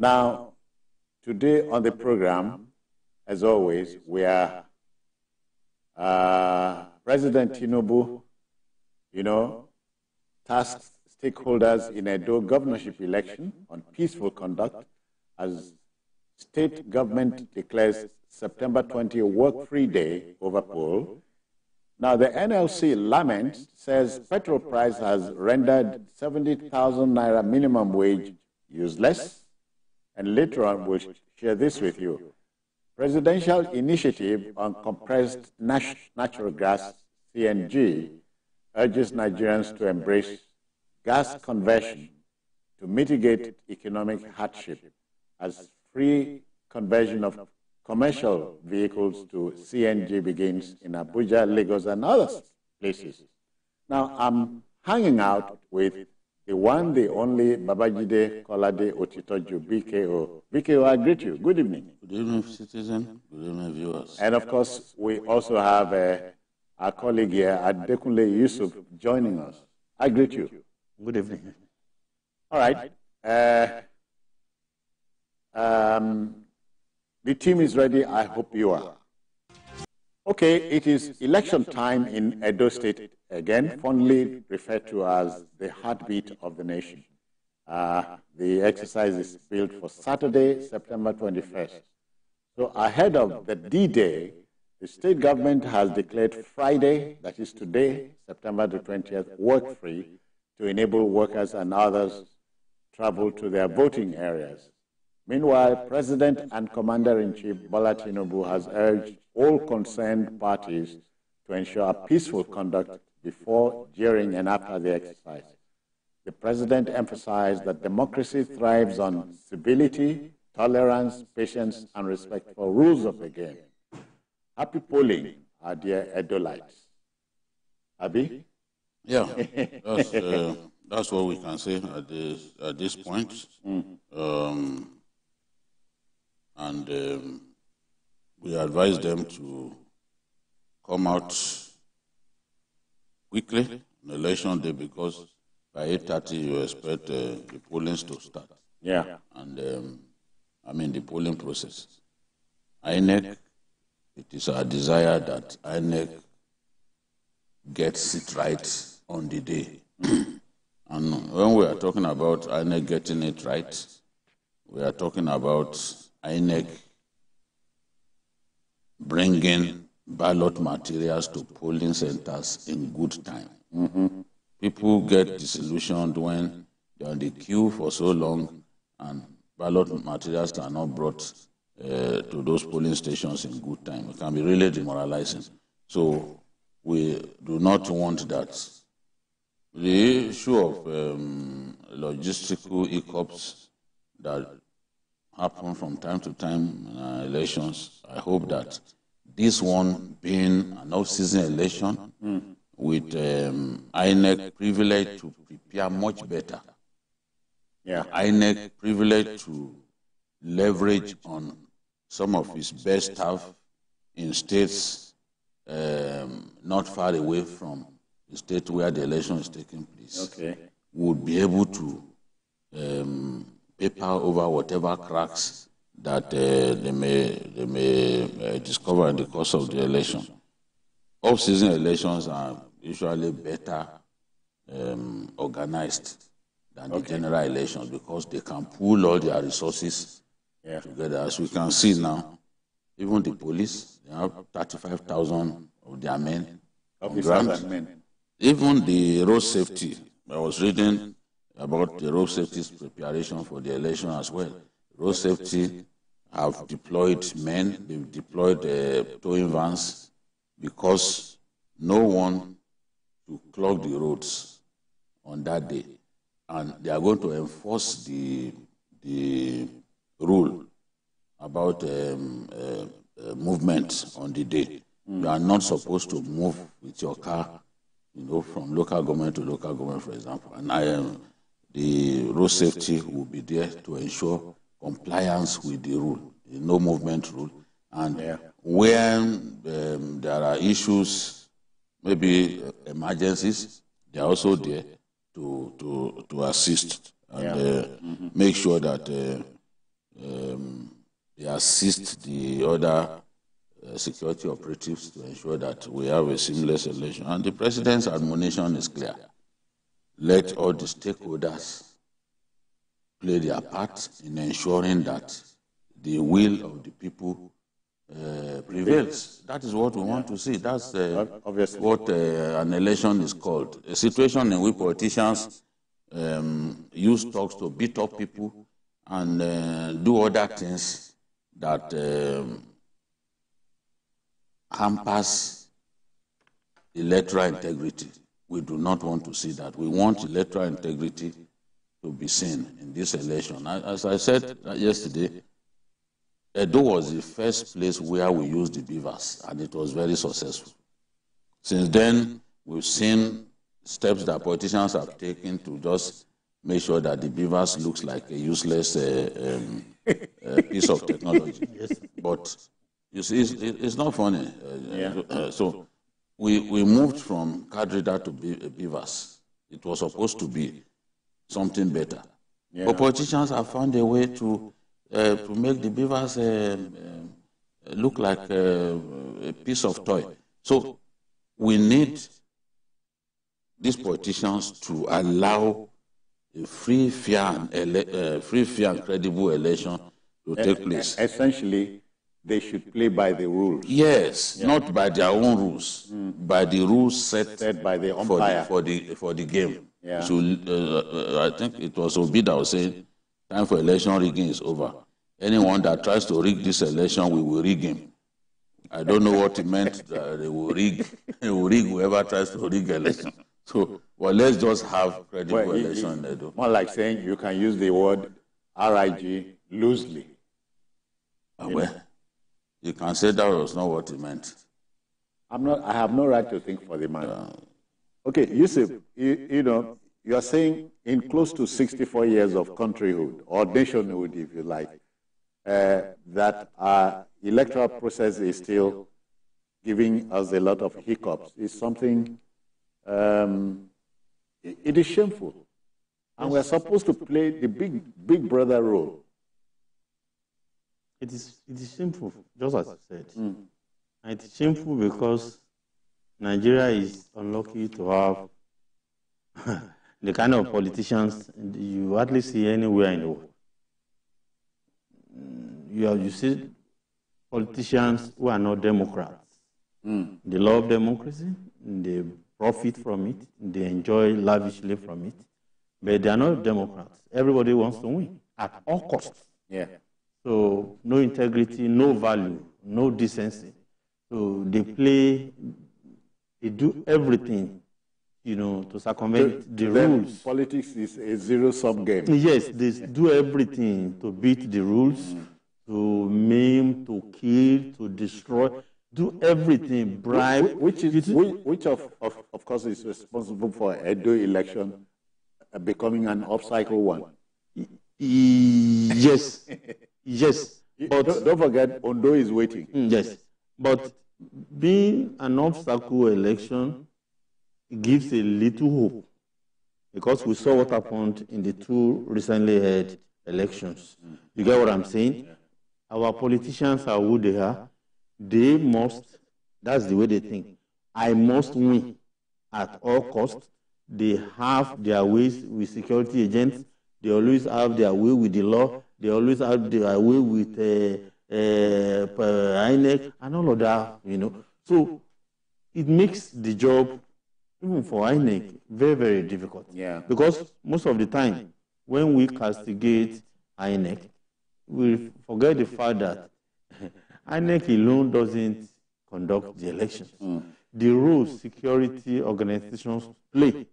Now, today on the program, as always, we are President Tinubu, tasked stakeholders in Edo Governorship election on peaceful conduct as state government declares September 20 work-free day over poll. Now, the NLC laments, says petrol price has rendered 70,000 naira minimum wage useless. And later on, we'll share this with you. Presidential initiative on compressed natural gas, CNG, urges Nigerians to embrace gas conversion to mitigate economic hardship as free conversion of commercial vehicles to CNG begins in Abuja, Lagos, and other places. Now, I'm hanging out with the one, the only Babajide Kolade Otitoju, BKO. BKO, I greet you. Good evening. Good evening, citizen. Good evening, viewers. And of course, we also have our colleague here, Adekunle Yusuf, joining us. I greet you. Good evening. All right. The team is ready. I hope you are. Okay, it is election time in Edo State, again, fondly referred to as the heartbeat of the nation. The exercise is built for Saturday, September 21st. So ahead of the D-Day, the state government has declared Friday, that is today, September the 20th, work-free to enable workers and others travel to their voting areas. Meanwhile, President and Commander-in-Chief Bola Tinubu has urged all concerned parties to ensure a peaceful conduct before, during, and after the exercise. The President emphasized that democracy thrives on civility, tolerance, patience, and respect for rules of the game. Happy polling, our dear Edolites. Abi? Yeah, that's what we can say at this point. We advise them to come out quickly on election day because by 8:30 you expect the polling to start. Yeah. And the polling process. INEC, it is our desire that INEC gets it right on the day. And when we are talking about INEC getting it right, we are talking about INEC bringing ballot materials to polling centers in good time. People get disillusioned when they're on the queue for so long and ballot materials are not brought to those polling stations in good time. It can be really demoralizing. So we do not want that. The issue of logistical hiccups that happen from time to time in elections, I hope that this one being an off-season election with INEC privilege to prepare much better. Yeah. INEC privilege to leverage on some of its best staff in states not far away from the state where the election is taking place. Okay. Would be able to paper over whatever cracks that they may discover in the course of the election. Off-season elections are usually better organized than the general elections because they can pool all their resources together. As we can see now, even the police, they have 35,000 of their men on ground. Even the road safety, I was reading about the road safety's preparation for the election as well. Road safety have deployed men, they've deployed towing vans because no one to clog the roads on that day. And they are going to enforce the rule about movement on the day. You are not supposed to move with your car, from local government to local government, for example. And the road safety will be there to ensure compliance with the rule, the no movement rule. And when there are issues, maybe emergencies, they are also there to assist and make sure that they assist the other security operatives to ensure that we have a seamless election. And the president's admonition is clear. Let all the stakeholders play their part in ensuring that the will of the people prevails. That is what we want to see. That's what an election is called. A situation in which politicians use talks to beat up people and do other things that hampers electoral integrity. We do not want to see that. We want electoral integrity to be seen in this election. As I said yesterday, Edo was the first place where we used the beavers, and it was very successful. Since then, we've seen steps that politicians have taken to just make sure that the beavers looks like a useless piece of technology. Yes. But you see, it's not funny. So we moved from card reader to beavers. It was supposed to be something better. Yeah. But politicians have found a way to make the beavers look like a piece of toy. So we need these politicians to allow a free, fair, and credible election to take place. Essentially, they should play by the rules. Yes, not by their own rules, by the rules set by the umpire for the game. Yeah. So I think it was Obi that was saying, time for election rigging is over. Anyone that tries to rig this election, we will rig him. I don't know what he meant. They will rig whoever tries to rig election. So, well, let's just have credible election. More like saying you can use the word RIG loosely. Well, you can say that was not what he meant. I have no right to think for the man. Okay, Yusuf, you know, you are saying in close to 64 years of countryhood, or nationhood, if you like, that our electoral process is still giving us a lot of hiccups. It's something, it is shameful. And we're supposed to play the big brother role. It is shameful, just as you said. And it's shameful because Nigeria is unlucky to have the kind of politicians you hardly see anywhere in the world. You see politicians who are not Democrats. They love democracy, they profit from it, they enjoy lavishly from it, but they are not Democrats. Everybody wants to win at all costs. Yeah. So no integrity, no value, no decency. So they do everything, you know, to circumvent the rules. Politics is a zero-sum game. Yes, they do everything to beat the rules, to maim, to kill, to destroy, do everything, bribe. Which of course is responsible for Edo election becoming an off-cycle one. Yes, yes. But don't forget, Ondo is waiting. Yes, but being an off-cycle election gives a little hope, because we saw what happened in the two recently held elections. You get what I'm saying? Our politicians are who they are. They must, that's the way they think. I must win at all costs. They have their ways with security agents. They always have their way with the law. They always have their way with INEC and all of that, you know. So it makes the job, even for INEC, very, very difficult. Yeah. Because most of the time, when we castigate INEC, we forget the fact that INEC alone doesn't conduct the elections. The role security organizations play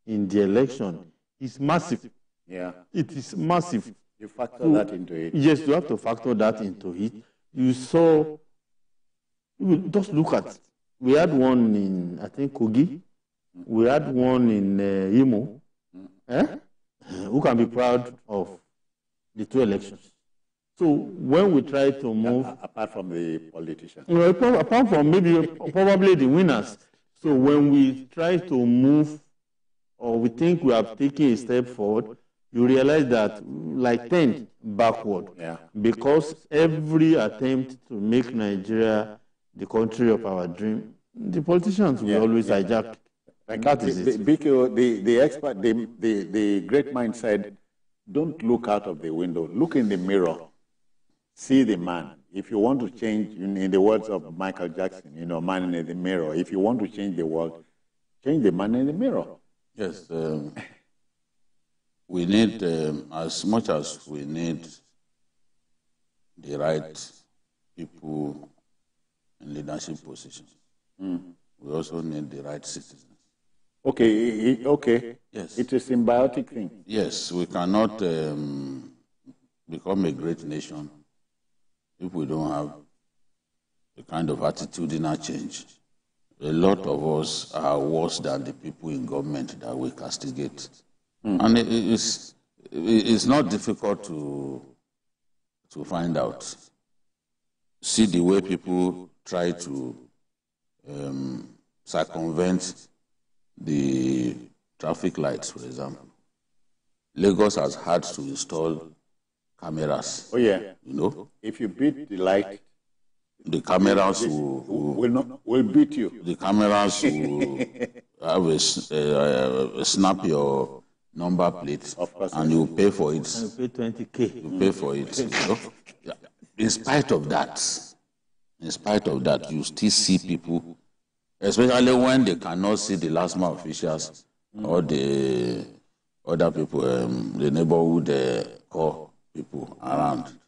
in the election is massive. Yeah. It is massive. You factor that into it. Yes, you have to factor that into it. You saw, just look at, we had one in, I think, Kogi. We had one in Imo. Who can be proud of the two elections? So when we try to move... Apart from the politicians. Apart from maybe probably the winners. So when we try to move, or we think we have taken a step forward, you realize that like 10 backward. Because every attempt to make Nigeria the country of our dream, the politicians will always hijack. That is it. The expert, the great mind said, don't look out of the window. Look in the mirror. See the man. If you want to change, in the words of Michael Jackson, man in the mirror. If you want to change the world, change the man in the mirror. Yes. We need, as much as we need the right people in leadership positions, we also need the right citizens. Okay. Yes. It's a symbiotic thing. Yes, we cannot become a great nation if we don't have the kind of attitudinal change. A lot of us are worse than the people in government that we castigate. And it's not difficult to find out. See the way people try to circumvent the traffic lights, for example. Lagos has had to install cameras. Oh, yeah. If you beat the light, the cameras will beat you. The cameras will have snap your number plate, and you pay for it. And you pay 20K. You pay for it. Yeah. In spite of that, you still see people, especially when they cannot see the last mile officials or the other people, the neighborhood call people around.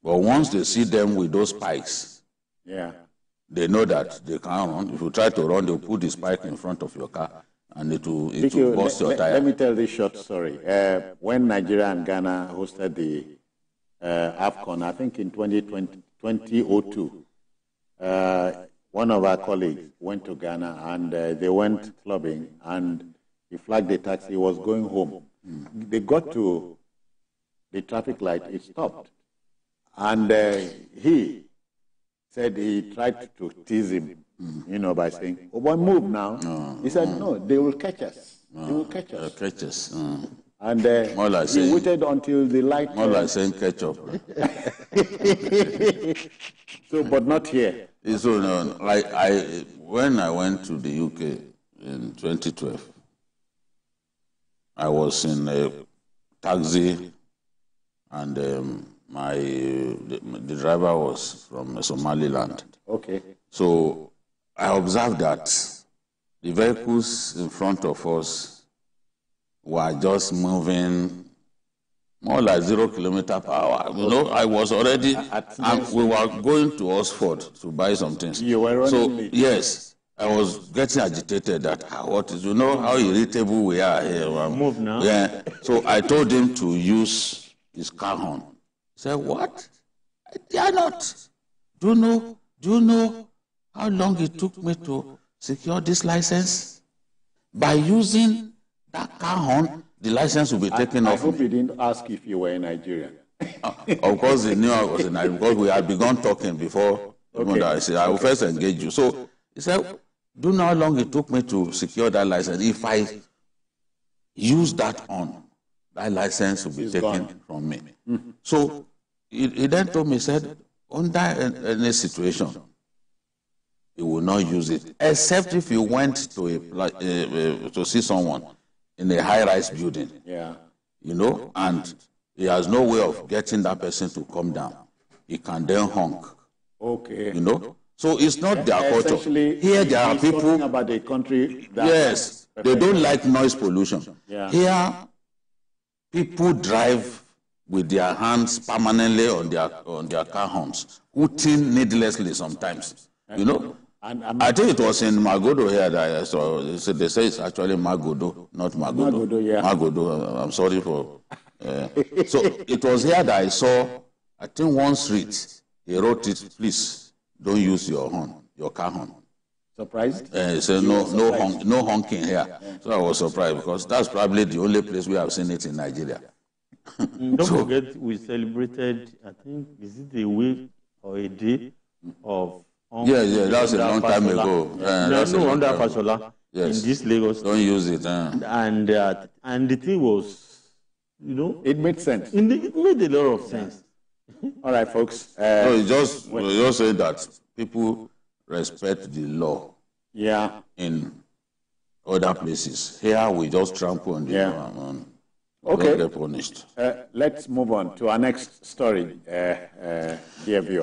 But once they see them with those spikes, they know that they can't run. If you try to run, they'll put the spike in front of your car, and it will bust your tire. Let me tell this short story. When Nigeria and Ghana hosted the AFCON, I think in 2002, one of our colleagues went to Ghana, and they went clubbing, and he flagged the taxi. He was going home. They got to the traffic light. It stopped. And he said he tried to tease him, by saying, "Oh boy, move now." He said, "No, they will catch us. They will catch us." Catch us. And he waited until the light. More like saying ketchup. So, but not here. So, when I went to the UK in 2012, I was in a taxi, and the driver was from Somaliland. Okay. So I observed that the vehicles in front of us were just moving more like 0 km per hour. I was already, we were going to Oxford to buy some things. You were running late. Yes, I was getting agitated that, what is, how irritable we are here. Move now. Yeah. So I told him to use his car horn. He said, "What? I dare not. Do you know how long it took me to secure this license? By using that car horn, the license will be taken off." I hope he didn't ask if you were in Nigeria. Of course, he knew I was in Nigeria because we had begun talking before. Okay. I said, "I will first engage you." So he said, "Do you know how long it took me to secure that license? If I use that on, that license will be taken from me." So he then told me, he said, under any situation, he will not use it, except if you went to to see someone in a high-rise building, and he has no way of getting that person to come down. He can then honk. Okay. So it's not their culture. Here there are people about a country that they don't like noise pollution. Yeah. Here, people drive with their hands permanently on their car horns, hooting needlessly sometimes. And I think it was in Magodo here that I saw. They say it's actually Magodo, not Magodo. Magodo, yeah. Magodo. I'm sorry for. So it was here that I saw. I think one street he wrote it. Please don't use your car horn. Surprised? He said no honking here. Yeah. So I was surprised because that's probably the only place we have seen it in Nigeria. Don't forget, we celebrated, I think, is it a week or a day of... that was a long time ago. Under Fashola in this Lagos. Don't use it. And the thing was you know. It made sense. It made a lot of sense. All right, folks. No, it's just saying that people respect the law. Yeah. In other places, here we just trample on the law and okay. don't get punished. Let's move on to our next story, dear viewer.